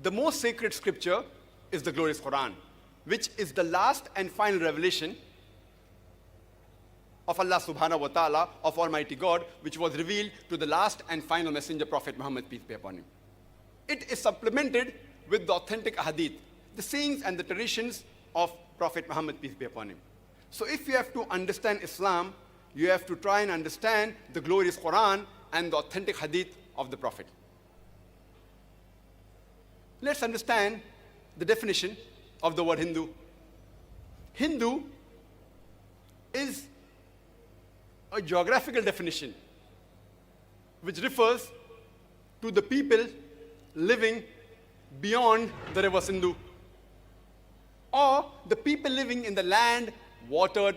The most sacred scripture is the glorious Quran, which is the last and final revelation of Allah subhanahu wa ta'ala, of Almighty God, which was revealed to the last and final messenger, Prophet Muhammad, peace be upon him. It is supplemented with the authentic hadith, the sayings and the traditions of Prophet Muhammad, peace be upon him. So if you have to understand Islam, you have to try and understand the glorious Quran and the authentic hadith of the Prophet. Let's understand the definition of the word Hindu. Hindu is a geographical definition which refers to the people living beyond the river Sindhu, or the people living in the land watered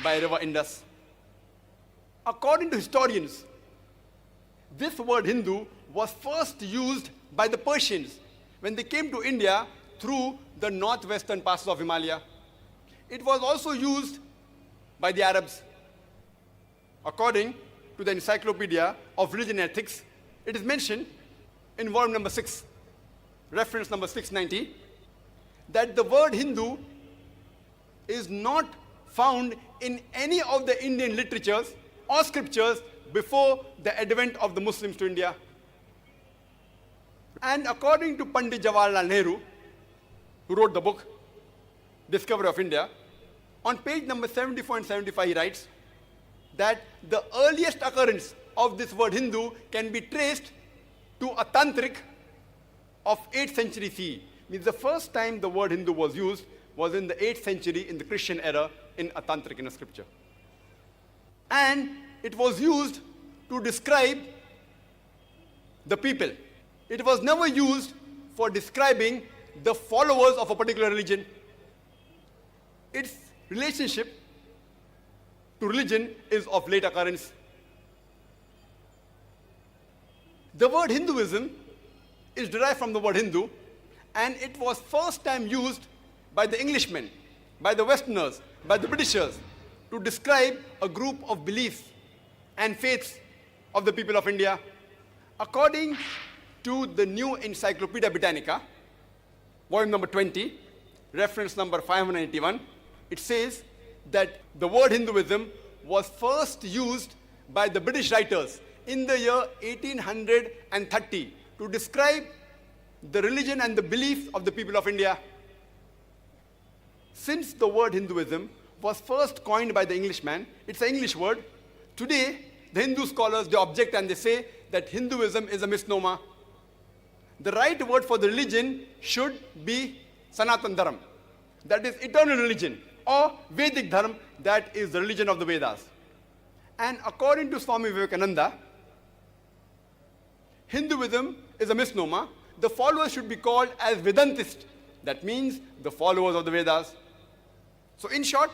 by river Indus. According to historians, this word Hindu was first used by the Persians when they came to India through the northwestern passes of Himalaya. It was also used by the Arabs. According to the Encyclopedia of Religion and Ethics, it is mentioned in volume number 6, reference number 690, that the word Hindu is not found in any of the Indian literatures or scriptures before the advent of the Muslims to India. And according to Pandit Jawaharlal Nehru, who wrote the book Discovery of India, on page number 74 and 75 he writes that the earliest occurrence of this word Hindu can be traced to a tantric of 8th century CE. Means the first time the word Hindu was used was in the 8th century in the Christian era in a tantric, in a scripture. And it was used to describe the people. It was never used for describing the followers of a particular religion. Its relationship to religion is of late occurrence. The word Hinduism is derived from the word Hindu, and it was first time used by the Englishmen, by the Westerners, by the Britishers to describe a group of beliefs and faiths of the people of India. According to the new Encyclopedia Britannica, volume number 20, reference number 581, it says that the word Hinduism was first used by the British writers in the year 1830 to describe the religion and the beliefs of the people of India. Since the word Hinduism was first coined by the Englishman, it's an English word. Today, the Hindu scholars, they object and they say that Hinduism is a misnomer. The right word for the religion should be Sanatan Dharam, that is eternal religion, or Vedic Dharma, that is the religion of the Vedas. And according to Swami Vivekananda, Hinduism is a misnomer. The followers should be called as Vedantists. That means the followers of the Vedas. So in short,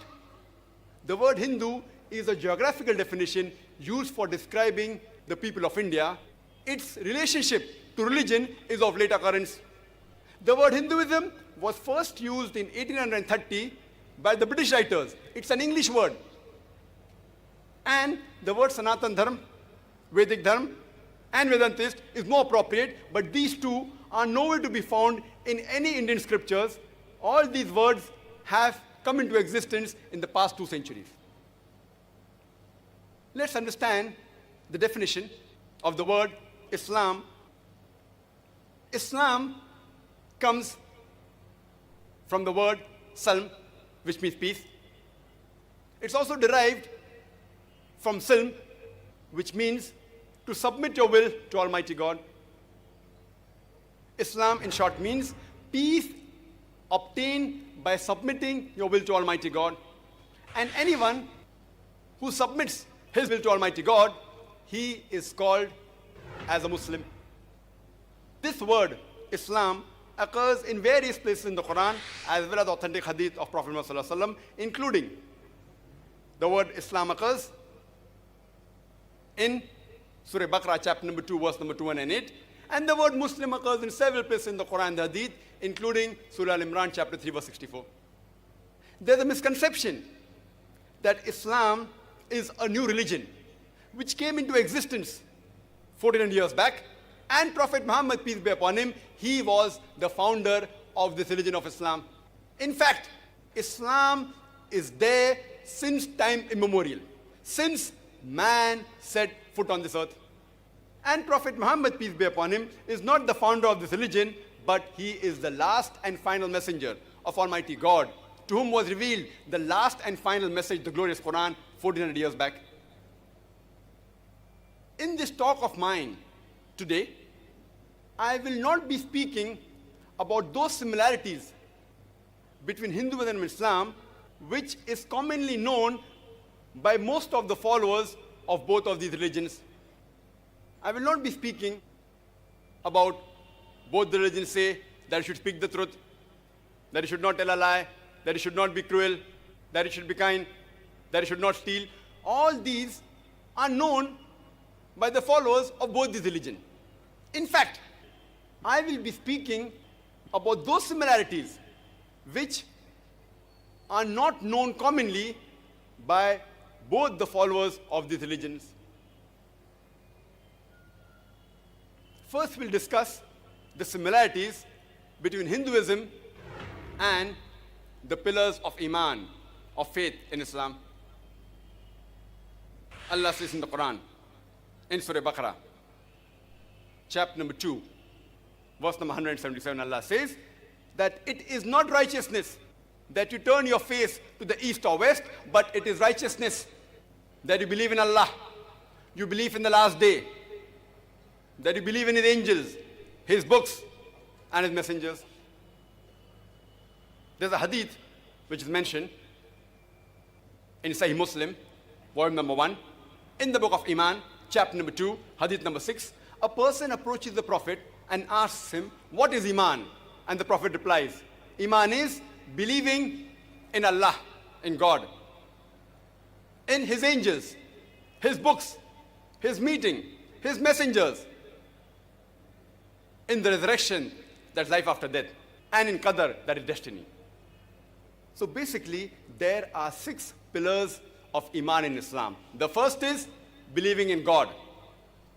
the word Hindu is a geographical definition used for describing the people of India. Its relationship to religion is of late occurrence. The word Hinduism was first used in 1830 by the British writers. It's an English word. And the word Sanatan Dharma, Vedic Dharma, and Vedantist is more appropriate, but these two are nowhere to be found in any Indian scriptures. All these words have come into existence in the past 2 centuries. Let's understand the definition of the word Islam. Islam comes from the word Salm, which means peace. It's also derived from Silm, which means to submit your will to Almighty God. Islam, in short, means peace obtained by submitting your will to Almighty God. And anyone who submits his will to Almighty God, he is called as a Muslim. This word, Islam, occurs in various places in the Quran as well as authentic hadith of Prophet Muhammad sallallahu alaihi wasallam, including the word Islam occurs in Surah Baqarah, chapter number 2, verse number 208. And the word Muslim occurs in several places in the Quran and the Hadith, including Surah Al-Imran, chapter 3, verse 64. There's a misconception that Islam is a new religion which came into existence 1400 years back And Prophet Muhammad, peace be upon him, he was the founder of this religion of Islam. In fact, Islam is there since time immemorial, since man set foot on this earth. And Prophet Muhammad, peace be upon him, is not the founder of this religion, but he is the last and final messenger of Almighty God, to whom was revealed the last and final message, the glorious Quran, 1400 years back. In this talk of mine today, I will not be speaking about those similarities between Hinduism and Islam, which is commonly known by most of the followers of both of these religions. I will not be speaking about both the religions say that you should speak the truth, that you should not tell a lie, that you should not be cruel, that you should be kind, that you should not steal. All these are known by the followers of both these religions. In fact, I will be speaking about those similarities which are not known commonly by both the followers of these religions. First, we'll discuss the similarities between Hinduism and the pillars of Iman, of faith in Islam. Allah says in the Quran, in Surah Baqarah, chapter number 2, verse number 177, Allah says that it is not righteousness that you turn your face to the east or west, but it is righteousness that you believe in Allah, you believe in the last day, that you believe in His angels, His books, and His messengers. There's a hadith which is mentioned in Sahih Muslim, volume number 1, in the book of Iman, chapter number 2, hadith number 6. A person approaches the Prophet and asks him, what is Iman? And the Prophet replies, Iman is believing in Allah, in God, in His angels, His books, His meeting, His messengers, in the resurrection, that's life after death, and in Qadar, that is destiny. So basically, there are 6 pillars of Iman in Islam. The first is believing in God.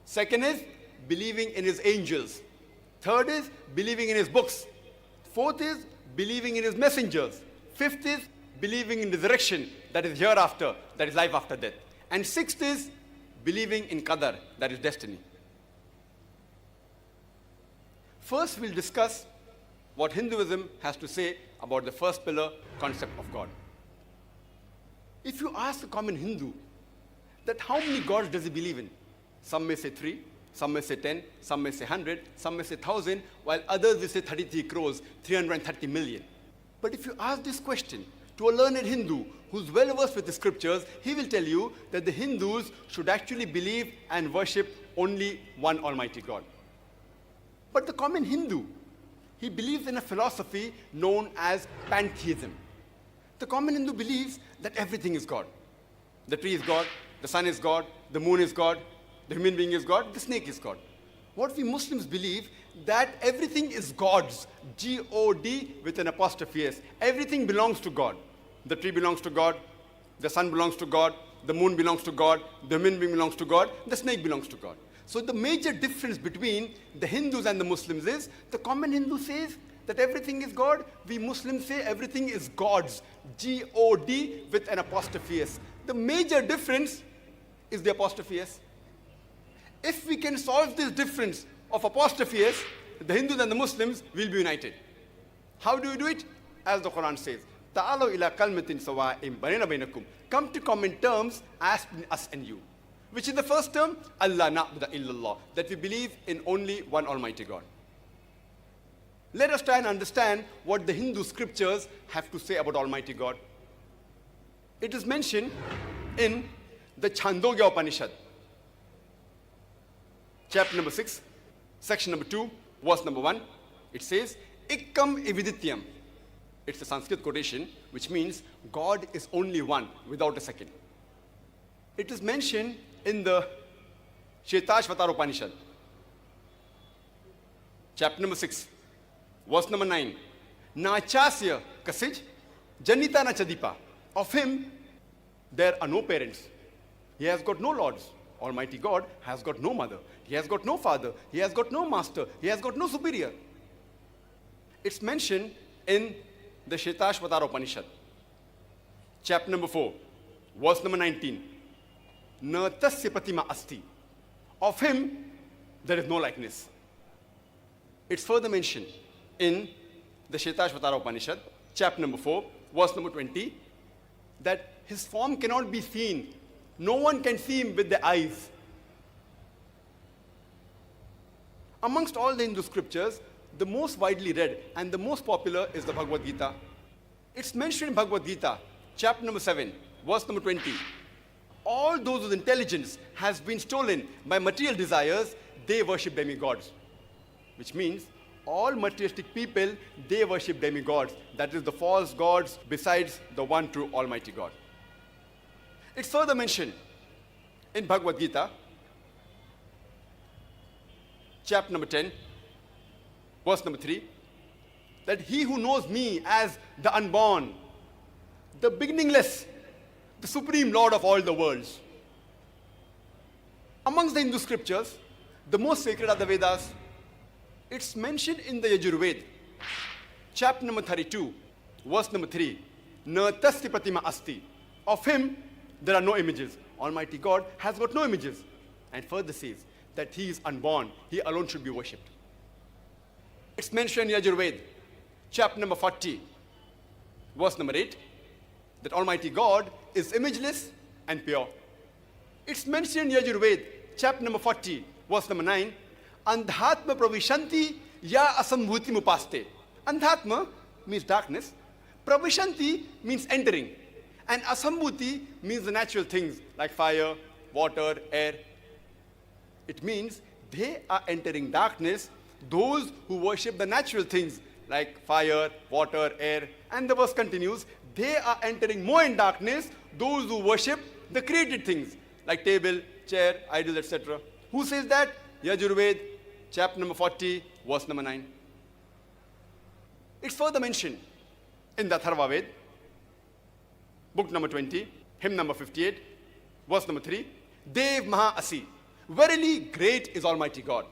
Second is believing in His angels. Third is believing in His books. Fourth is believing in His messengers. Fifth is believing in resurrection, that is hereafter, that is life after death. And sixth is believing in Qadar, that is destiny. First, we'll discuss what Hinduism has to say about the first pillar, concept of God. If you ask a common Hindu that how many gods does he believe in, some may say 3, some may say 10, some may say 100, some may say 1,000, while others will say 33 crores, 330 million. But if you ask this question to a learned Hindu who's well versed with the scriptures, he will tell you that the Hindus should actually believe and worship only one Almighty God. But the common Hindu, he believes in a philosophy known as pantheism. The common Hindu believes that everything is God. The tree is God, the sun is God, the moon is God, the human being is God, the snake is God. What we Muslims believe, that everything is God's, G-O-D with an apostrophe S. Everything belongs to God. The tree belongs to God, the sun belongs to God, the moon belongs to God, the human being belongs to God, the snake belongs to God. So the major difference between the Hindus and the Muslims is, the common Hindu says that everything is God, we Muslims say everything is God's, G-O-D with an apostrophe S. The major difference is the apostrophe S. If we can solve this difference of apostrophe S, the Hindus and the Muslims will be united. How do we do it? As the Quran says, "Ta'alaw ila kalmatin sawa'in bainana bainakum." Come to common terms as between us and you. Which is the first term? Allah na'budu illallah, that we believe in only one Almighty God. Let us try and understand what the Hindu scriptures have to say about Almighty God. It is mentioned in the Chandogya Upanishad, chapter number 6, section number 2, verse number 1. It says, Ikkam evidityam. It's a Sanskrit quotation, which means God is only one, without a second. It is mentioned in the Shetashvatara Upanishad, chapter number 6, verse number 9. Nachasya kasij janita na chadipa. Of him, there are no parents. He has got no lords, Almighty God has got no mother. He has got no father. He has got no master. He has got no superior. It's mentioned in the Shetashvatara Upanishad, chapter number 4, verse number 19. Na tasya pratima asti. Of him there is no likeness. It's further mentioned in the Shetashvatara Upanishad, chapter number 4, verse number 20, that his form cannot be seen. No one can see him with the eyes. Amongst all the Hindu scriptures, the most widely read and the most popular is the Bhagavad Gita. It's mentioned in Bhagavad Gita, chapter number 7, verse number 20. All those whose intelligence has been stolen by material desires, they worship demigods. Which means all materialistic people, they worship demigods. That is the false gods besides the one true Almighty God. It's further mentioned in Bhagavad Gita, chapter number 10, verse number 3, that he who knows me as the unborn, the beginningless, the supreme Lord of all the worlds. Amongst the Hindu scriptures, the most sacred are the Vedas. It's mentioned in the Yajurveda, chapter number 32, verse number 3, Na tasya pratima asti. Of him there are no images. Almighty God has got no images. And further says that he is unborn. He alone should be worshipped. It's mentioned in Yajurveda, chapter number 40, verse number 8, that Almighty God is imageless and pure. It's mentioned in Yajurveda, chapter number 40, verse number 9, Andhatma pravishanti ya asambhuti mupaste. Andhatma means darkness. Pravishanti means entering. And asambhuti means the natural things like fire, water, air. It means they are entering darkness, those who worship the natural things like fire, water, air. And the verse continues, they are entering more in darkness, those who worship the created things like table, chair, idols, etc. Who says that? Yajurveda, chapter number 40, verse number 9. It's further mentioned in the Atharva Veda, book number 20, hymn number 58, verse number 3, Dev Maha Asi. Verily great is Almighty God.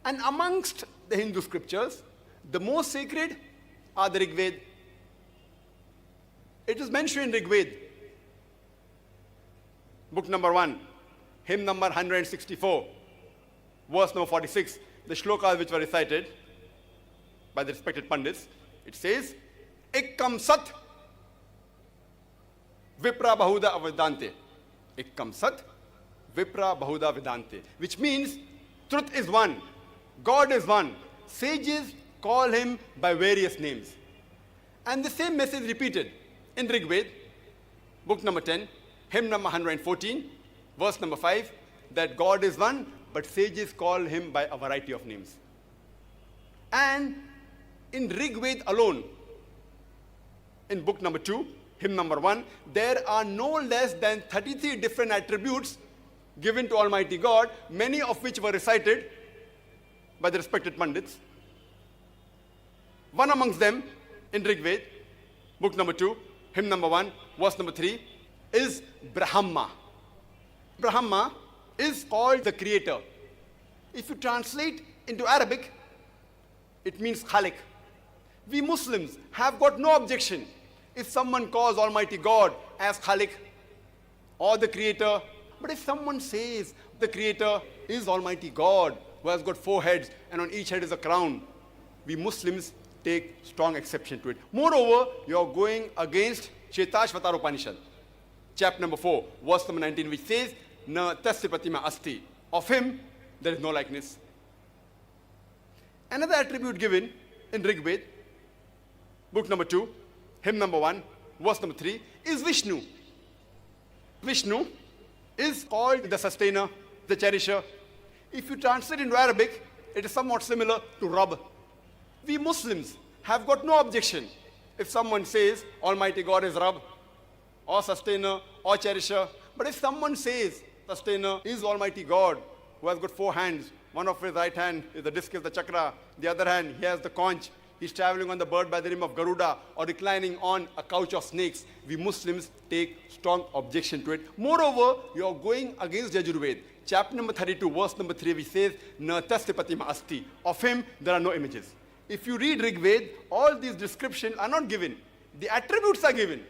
And amongst the Hindu scriptures, the most sacred are the Rig Veda. It is mentioned in Rig Veda, book number 1, hymn number 164, verse number 46, the shlokas which were recited by the respected Pandits. It says, Ekkam Sat Vipra Bahuda Vedante. Ekkam Sat Vipra Bahuda Vedante. Which means truth is one, God is one. Sages call him by various names. And the same message repeated in Rig Veda, book number 10, hymn number 114, verse number 5, that God is one, but sages call him by a variety of names. And in Rig Veda alone, in book number 2, hymn number 1, there are no less than 33 different attributes given to Almighty God, many of which were recited by the respected Pandits. One amongst them, in Rig Veda, book number 2, hymn number 1, verse number 3, is Brahma. Brahma is called the creator. If you translate into Arabic, it means Khalik. We Muslims have got no objection if someone calls Almighty God as Khalik or the creator. But if someone says the creator is Almighty God who has got 4 heads and on each head is a crown, we Muslims take strong exception to it. Moreover, you are going against Shetashvatara Upanishad, chapter number 4, verse number 19, which says, Na tasya pratima asti. Of him, there is no likeness. Another attribute given in Rig Veda, book number 2, hymn number 1, verse number 3, is Vishnu. Vishnu is called the sustainer, the cherisher. If you translate into Arabic, it is somewhat similar to Rabb. We Muslims have got no objection if someone says Almighty God is Rabb, or sustainer, or cherisher. But if someone says sustainer is Almighty God, who has got 4 hands, one of his right hand is the disc, is the chakra, the other hand he has the conch, he's traveling on the bird by the name of Garuda, or reclining on a couch of snakes, we Muslims take strong objection to it. Moreover, you are going against Yajurved. Chapter number 32, verse number 3, which says, Na tasya pratima asti. Of him, there are no images. If you read Rig Veda, all these descriptions are not given. The attributes are given.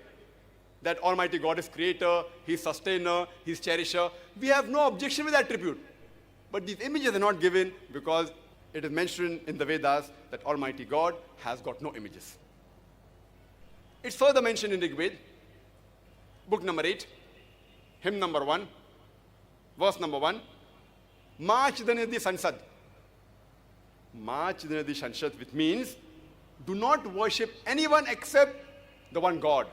That Almighty God is creator, He's sustainer, He's cherisher. We have no objection with attribute. But these images are not given because it is mentioned in the Vedas that Almighty God has got no images. It's further mentioned in Rig Veda, book number 8, hymn number 1, verse number 1. Machdanadi Sansad. Machdanadi Sansad, which means do not worship anyone except the one God.